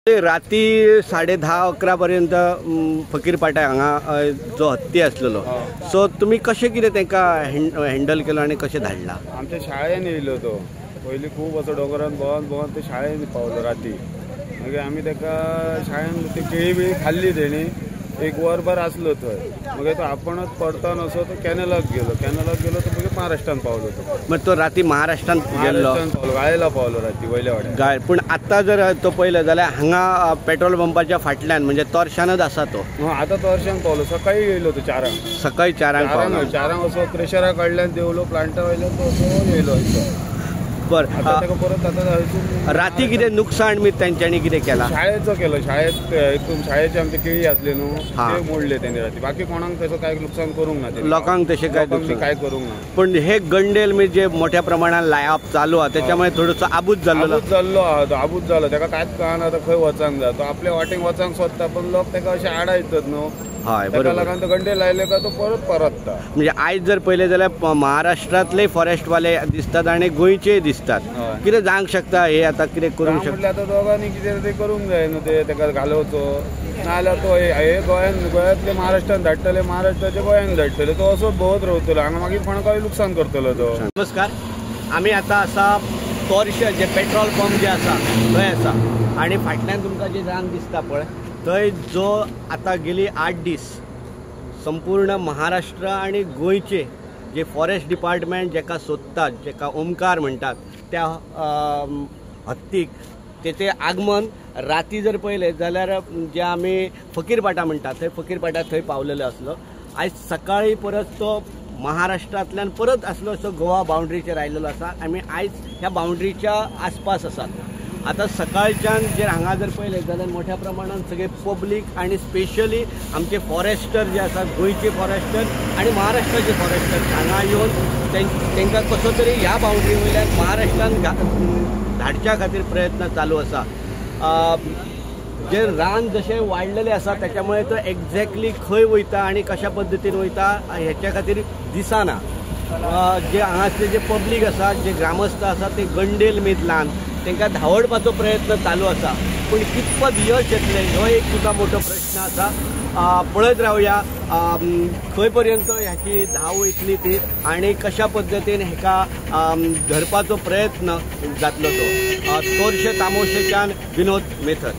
राती 10:30-11 पर्यंत फकीरपाटा हांगा जो हत्ती आसलेलो सो तुम्ही कशे कितें तेका हँडल केलो आणि कशे धाडला? आमच्या शाळेन येयलो तो पयलीं खूब असो डोंगरान भोंवन ते शाळेन पावलो राती। मागीर आमी तेका शाळेन ती केळी बिळी खाल्ली तेणी एक वरभर आसलो थंय। मागीर तो आपणच परतन असो तो कॅनलाक गेलो तो मागीर महाराष्ट्रान पावलो तो। मग तो राती महाराष्ट्रान गेल्लो गाळेला पावलो राती वयल्या वाड्यार। पण आता जर तो पळयलो जाल्यार हांगा पेट्रोल पंपाच्या फाटल्यान म्हणजे तोरशानच आसा तो। आता तोरशान पावलो सकाळी येयलो तो 4:00 सकाळी 4:00 4:00 असो क्रेशरा कडल्यान देवलो प्लांटा वयल्यान तो असो येयलो। राती कितें नुकसाण मी त्यांच्यानी कितें केला? शाळेचो केलो शाळेचे आमचे केळी असले न्हू ते मोडले त्यांनी राती। बाकी कोणाक तसं काय नुकसान करूंक ना लोकांक तशें काय करूंक ना। पण हे गंडेल मी जे मोठ्या प्रमाणात लायप चालू आहा त्याच्यामुळे थोडंसं आबूज जाल्लो तेका कांयच कळना आतां खंय वचांक जाय तो आपल्या वाटेक वचांक सोदता पण लोक तेका अशें आडायतात न्हू। हय बरोबर तो गंडे लायले का तो परतता। म्हणजे आयज जर पळयलें जाल्यार महाराष्ट्रांतले फॉरेस्टवाले दिसतात आणि गोंयचे दिसतात कितें जावंक शकता हे आता कितें करूंक शकता? आतां दोगांनी कितें ते करूंक जाय न्हू तेका घालोवचो नाल्यार तो हे गोंयांतले महाराष्ट्रान धाडटले महाराष्ट्राचे गोंयान धाडटले तो असो भोंवत रावतलो हांगा मागीर कोणाकय लुकसाण करतलो तो। नमस्कार, आमी आतां आसा तोरशे जे पेट्रोल पंप जे आसा थंय आसा आणि फाटल्यान तुमकां जे रान दिसता पळय थंय जो आता गेली 8 दीस संपूर्ण महाराष्ट्र आणि गोंयचे जे फॉरेस्ट डिपार्टमेंट जेका सोदतात जेका ओमकार म्हणतात त्या हत्तीक तेचे आगमन राती जर पळयलें जाल्यार जे आमी फकीरपाटा म्हणटात थंय फकीरपाटा थंय पावलेलो आसलो। आयज सकाळी परत तो महाराष्ट्रांतल्यान परत असलो असो गोवा बाउंड्रीचेर आयिल्लो आसा। आमी आयज ह्या बाउंड्रीच्या आसपास आसात। आता सकाळच्यान जे हांगा जर पळयलें जाल्यार मोठ्या प्रमाणात सगळे पब्लीक आणि स्पेशली आमचे फॉरेस्टर जे आसात गोंयचे फॉरेस्टर आणि महाराष्ट्राचे फॉरेस्टर हांगा येवन तांकां कसो तरी ह्या बाउंड्री वयल्यान महाराष्ट्रान धाडच्या खातीर प्रयत्न चालू आसा। जे रान जशें वाडलेलें आसा त्याच्यामुळे तो एक्झॅक्टली खंय वयता आणि कशा पद्दतीन वयता हेच्या खातीर दिसना। जे हांगासले जे पब्लीक आसा जे ग्रामस्थ आसा ते गंडेल मेदलान तांकां धांवडपाचो प्रयत्न चालू आसा पण कितपत यश येतलें हो एक सुद्दां मोठो प्रश्न आसा। पळयत रावया खंय पर्यंत ह्याची धाव वयतली ती आणि कशा पद्दतीन हेका धरपाचो प्रयत्न जातलो तो। तोरशे तामोशेच्यान विनोद मेथड।